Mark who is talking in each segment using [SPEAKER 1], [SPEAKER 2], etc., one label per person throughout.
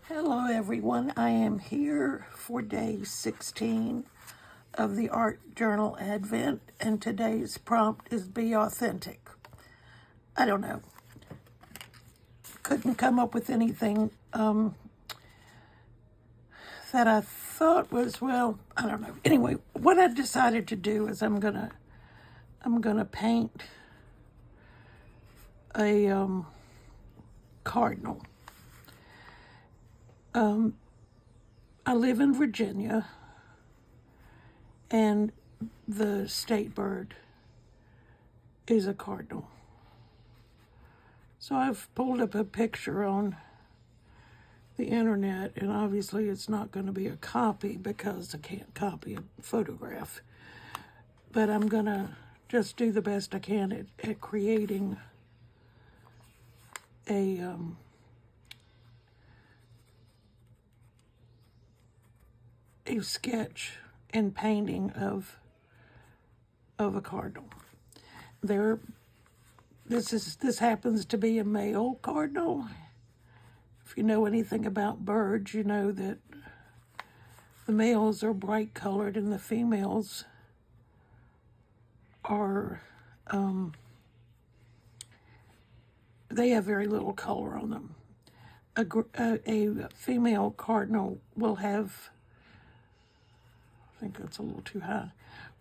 [SPEAKER 1] Hello everyone, I am here for day 16 of the Art Journal Advent, and today's prompt is be authentic. I don't know, couldn't come up with anything that I thought was, well, I don't know. Anyway, what I decided to do is I'm gonna paint a cardinal. I live in Virginia, and the state bird is a cardinal. So I've pulled up a picture on the internet, and obviously it's not going to be a copy because I can't copy a photograph. But I'm going to just do the best I can at creating a sketch and painting of a cardinal. This happens to be a male cardinal. If you know anything about birds, you know that the males are bright colored and the females are they have very little color on them. A female cardinal will have, I think that's a little too high,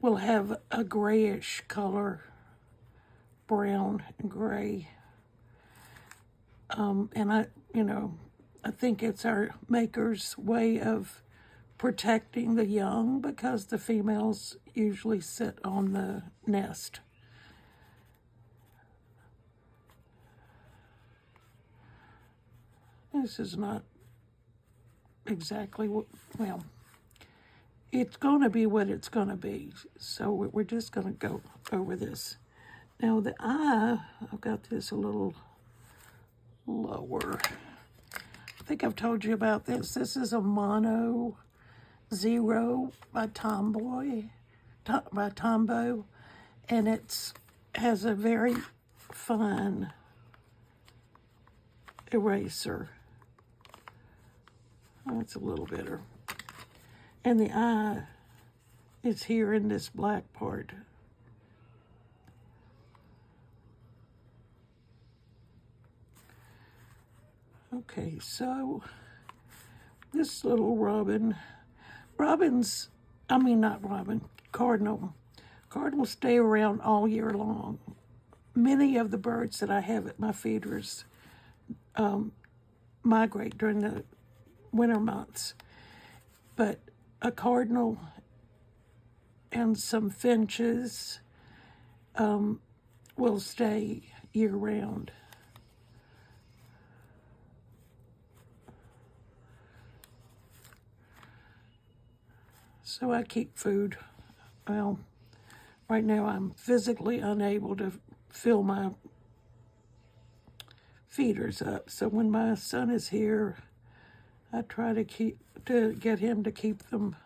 [SPEAKER 1] will have a grayish color, brown and gray. And I think it's our maker's way of protecting the young because the females usually sit on the nest. This is not exactly what, well, it's going to be what it's going to be. So we're just going to go over this. Now the eye, I've got this a little lower. I think I've told you about this. This is a Mono Zero by Tombow, and it has a very fine eraser. Oh, it's a little bitter. And the eye is here in this black part. Okay, so this little cardinals stay around all year long. Many of the birds that I have at my feeders migrate during the winter months, but a cardinal and some finches will stay year-round. So I keep food. Well, right now I'm physically unable to fill my feeders up. So when my son is here, I try to get him to keep them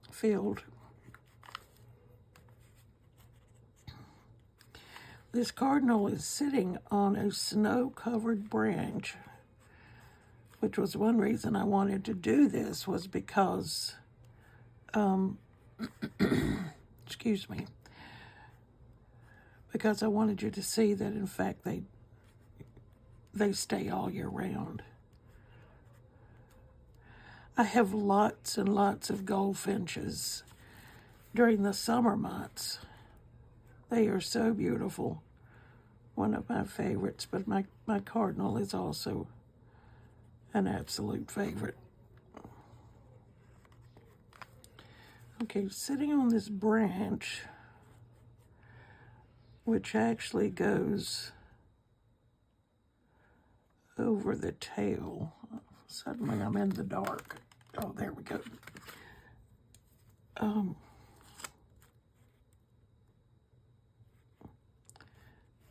[SPEAKER 1] filled. This cardinal is sitting on a snow-covered branch, which was one reason I wanted to do this, was because, excuse me, because I wanted you to see that, in fact, they stay all year round. I have lots and lots of goldfinches during the summer months. They are so beautiful. One of my favorites, but my cardinal is also an absolute favorite. Okay, sitting on this branch, which actually goes over the tail. Suddenly I'm in the dark. Oh, there we go.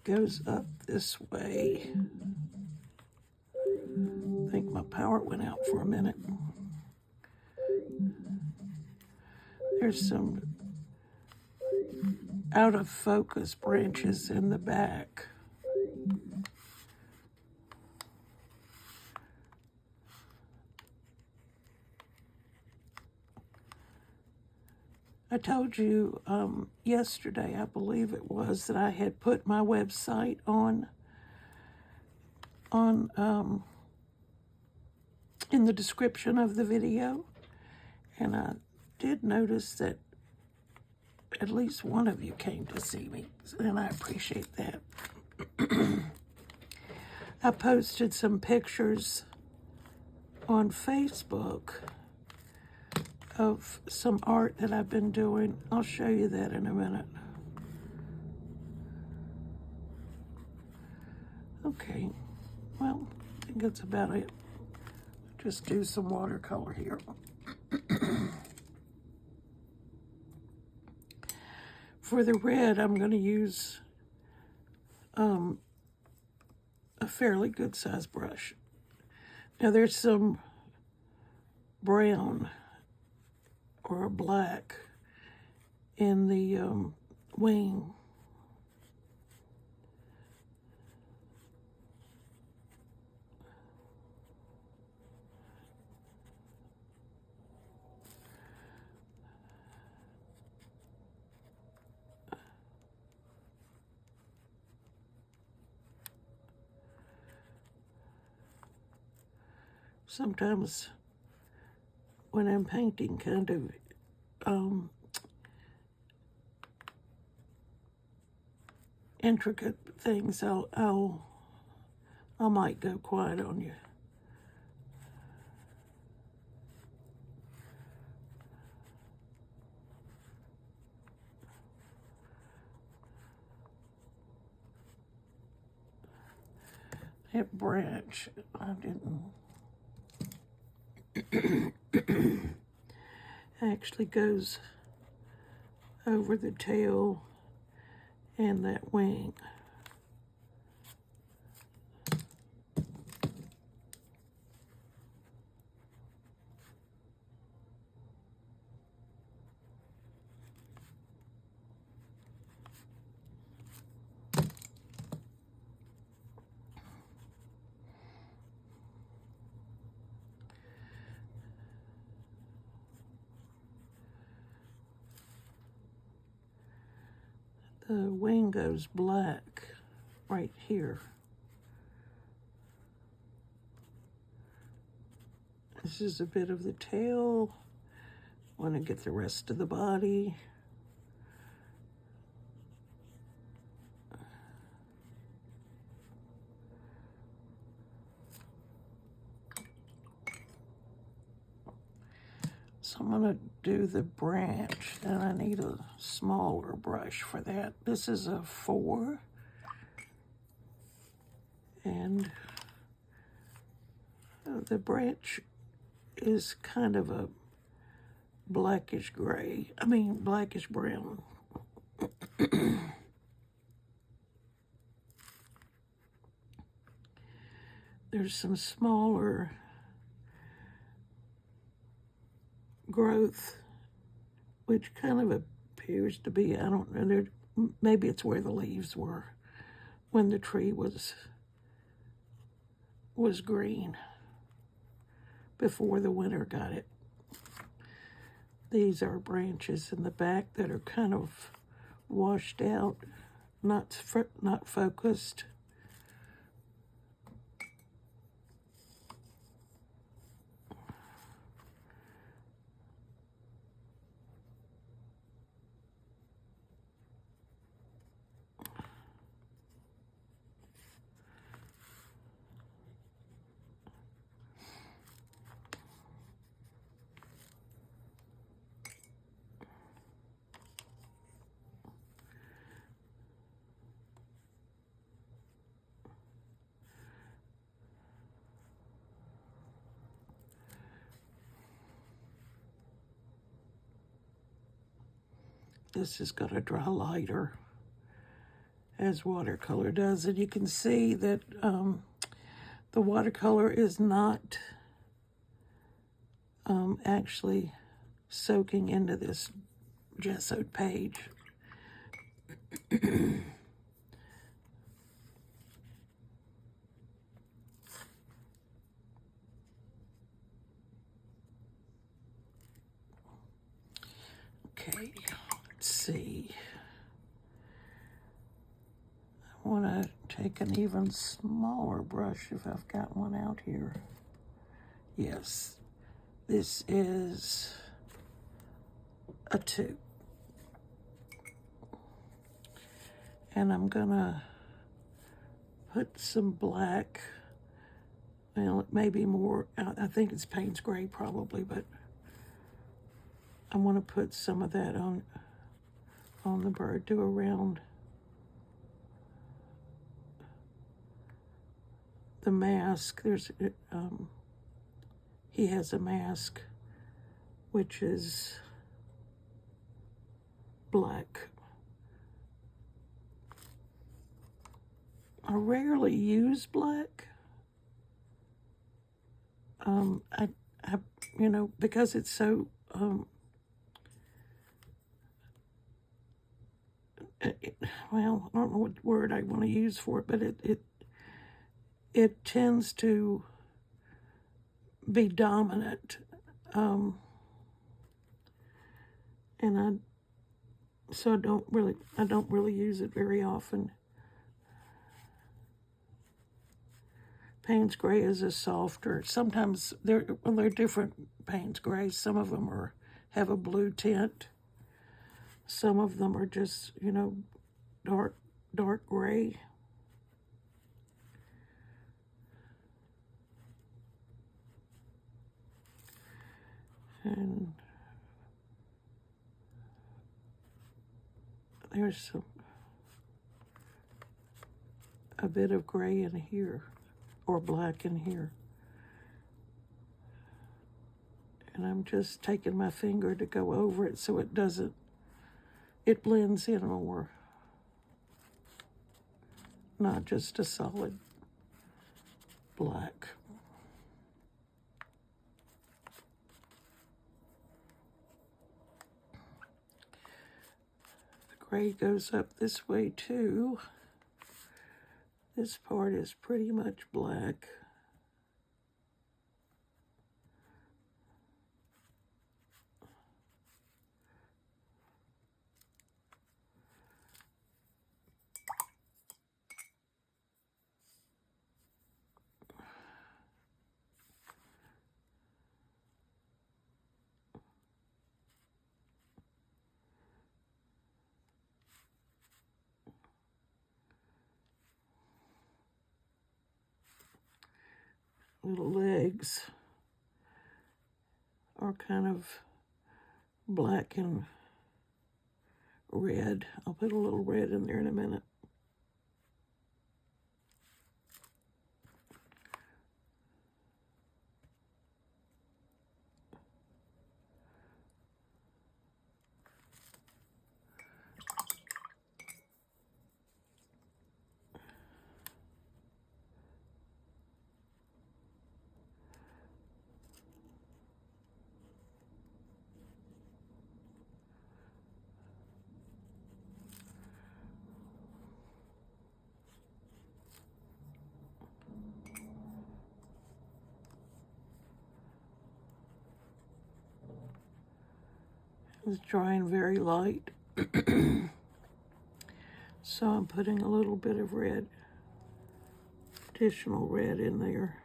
[SPEAKER 1] Goes up this way. I think my power went out for a minute. There's some out of focus branches in the back. I told you yesterday, I believe it was, that I had put my website on in the description of the video, and I did notice that at least one of you came to see me, and I appreciate that. I posted some pictures on Facebook of some art that I've been doing. I'll show you that in a minute. Okay, well, I think that's about it. Just do some watercolor here. For the red, I'm going to use a fairly good size brush. Now there's some brown or black in the wing. Sometimes when I'm painting kind of intricate things, I might go quiet on you. That branch, I didn't. Actually goes over the tail and that wing. The wing goes black right here. This is a bit of the tail. Want to get the rest of the body. So I'm going to do the branch, and I need a smaller brush for that. This is a 4. And the branch is kind of a blackish gray. I mean, blackish brown. There's some smaller growth, which kind of appears to be, I don't know, maybe it's where the leaves were when the tree was green before the winter got it. These are branches in the back that are kind of washed out, not focused. This is going to dry lighter, as watercolor does. And you can see that the watercolor is not actually soaking into this gessoed page. Okay, let's see. I want to take an even smaller brush if I've got one out here. Yes, this is a 2. And I'm gonna put some black. Well, it may be more, I think it's Payne's Gray probably, but I want to put some of that on the bird, do around the mask. He has a mask which is black. I rarely use black. I because it's so, well, I don't know what word I want to use for it, but it tends to be dominant, and I don't really use it very often. Payne's Gray is a softer. Sometimes they're different Payne's Grays. Some of them have a blue tint. Some of them are just dark gray. And there's a bit of gray in here, or black in here. And I'm just taking my finger to go over it so it blends in more. Not just a solid black. The gray goes up this way too. This part is pretty much black. Little legs are kind of black and red. I'll put a little red in there in a minute. It's drying very light. So I'm putting a little bit of red, additional red in there.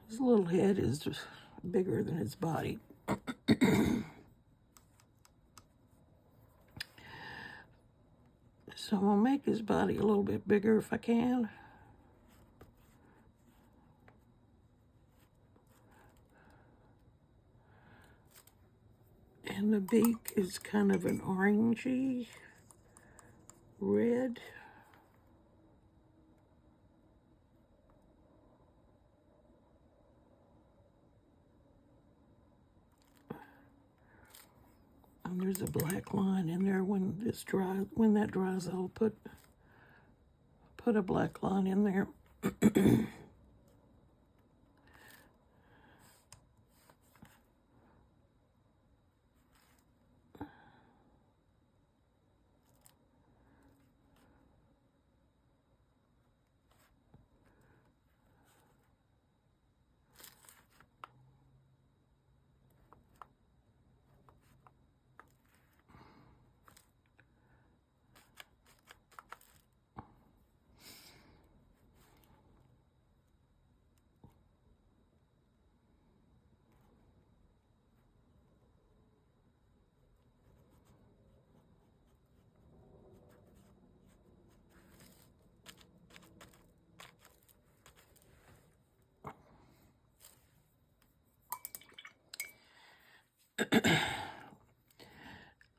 [SPEAKER 1] His little head is just bigger than his body. So I'm going to make his body a little bit bigger if I can. And the beak is kind of an orangey red. And there's a black line in there. When this dries, when that dries, I'll put a black line in there.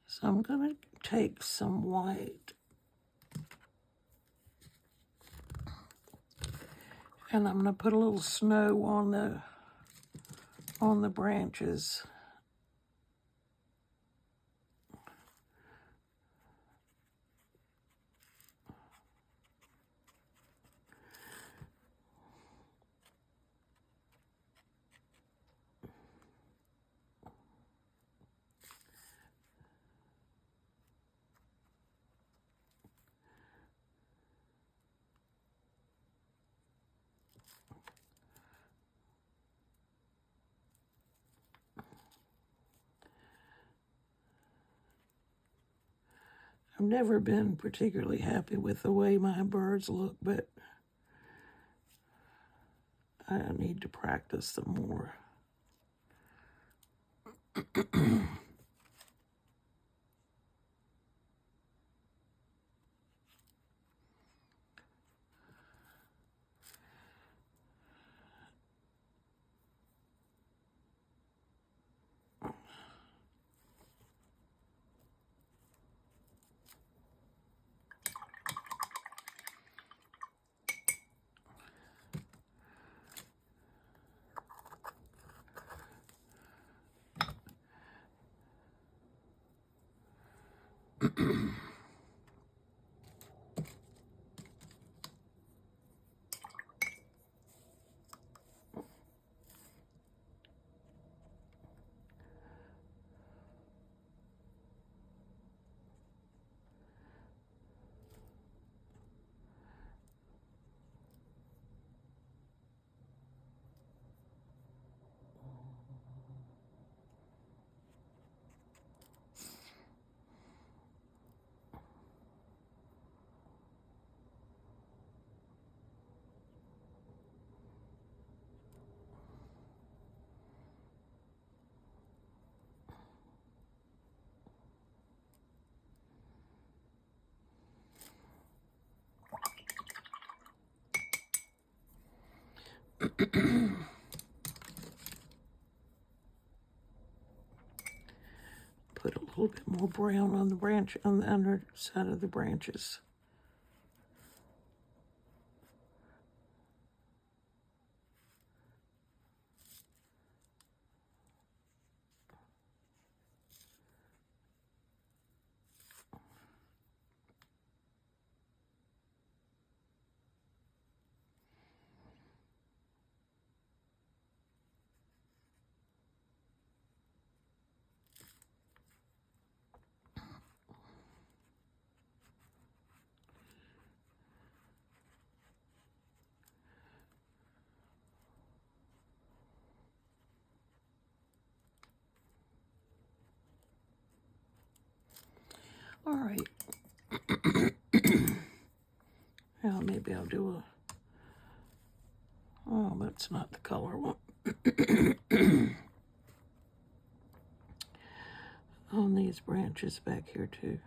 [SPEAKER 1] So I'm going to take some white and I'm going to put a little snow on the branches. I've never been particularly happy with the way my birds look, but I need to practice some more. Put a little bit more brown on the branch, on the underside of the branches. All right. Now maybe I'll do oh, that's not the color one. On these branches back here too.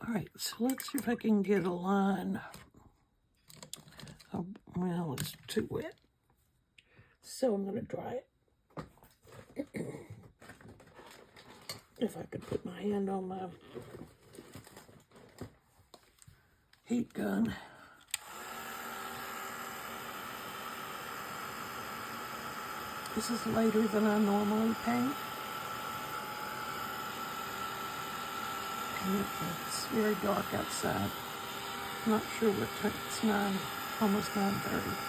[SPEAKER 1] All right, so let's see if I can get a line Oh, well, it's too wet. So I'm going to dry it. If I could put my hand on my heat gun. This is later than I normally paint. And it's very dark outside. I'm not sure what time. It's 9, almost 9:30.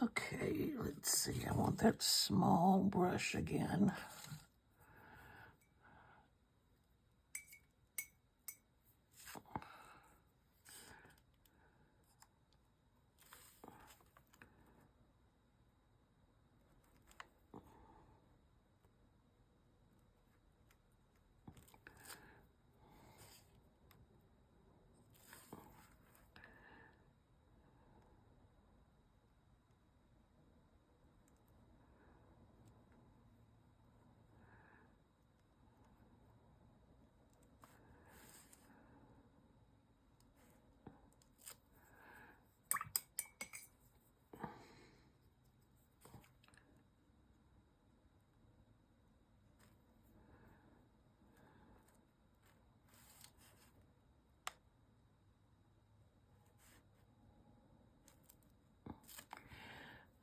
[SPEAKER 1] Okay, let's see. I want that small brush again.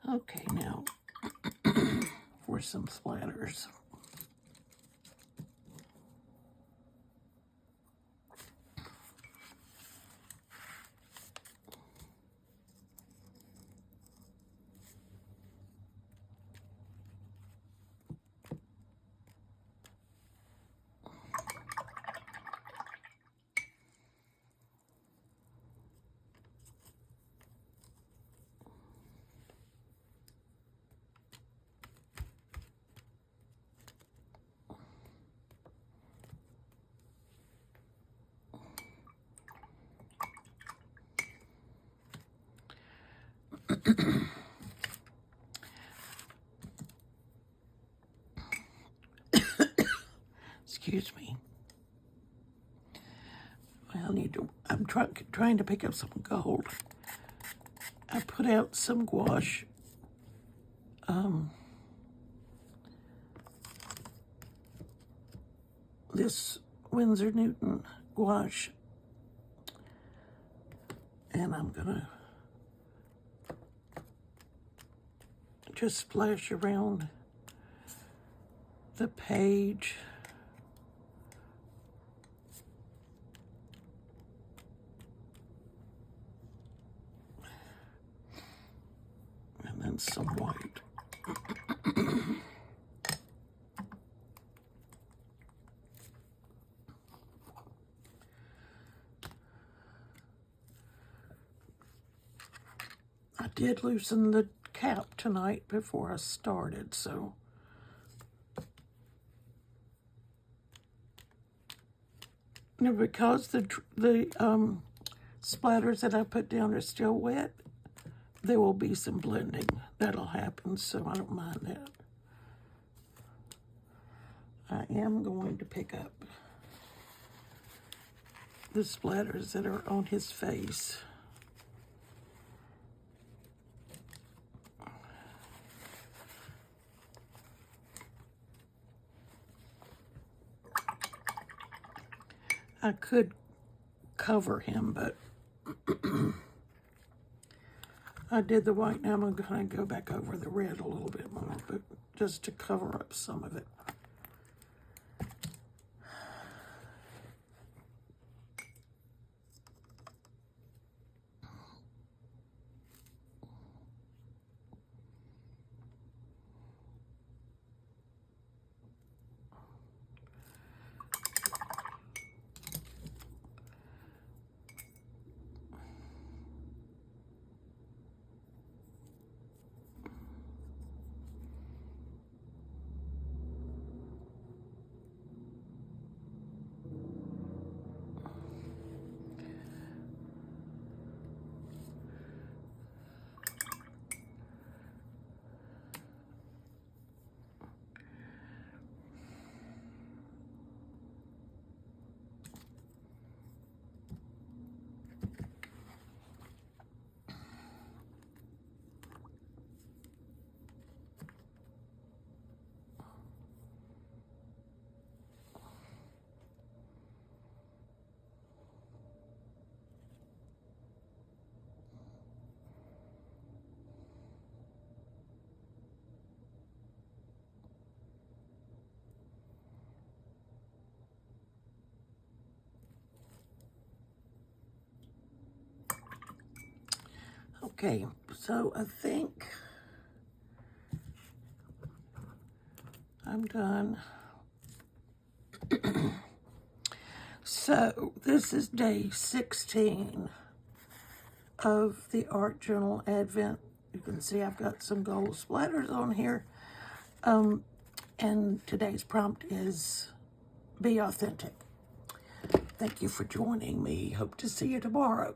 [SPEAKER 1] Okay, now for some splatters. Excuse me. I need to. I'm trying to pick up some gold. I put out some gouache. This Winsor Newton gouache, and I'm gonna just splash around the page. And then some white. I did loosen the cap tonight before I started, so now because the splatters that I put down are still wet, there will be some blending that'll happen, so I don't mind that. I am going to pick up the splatters that are on his face. I could cover him, but I did the white. Now I'm going to go back over the red a little bit more, but just to cover up some of it. Okay, so I think I'm done. So this is day 16 of the Art Journal Advent. You can see I've got some gold splatters on here. And today's prompt is be authentic. Thank you for joining me. Hope to see you tomorrow.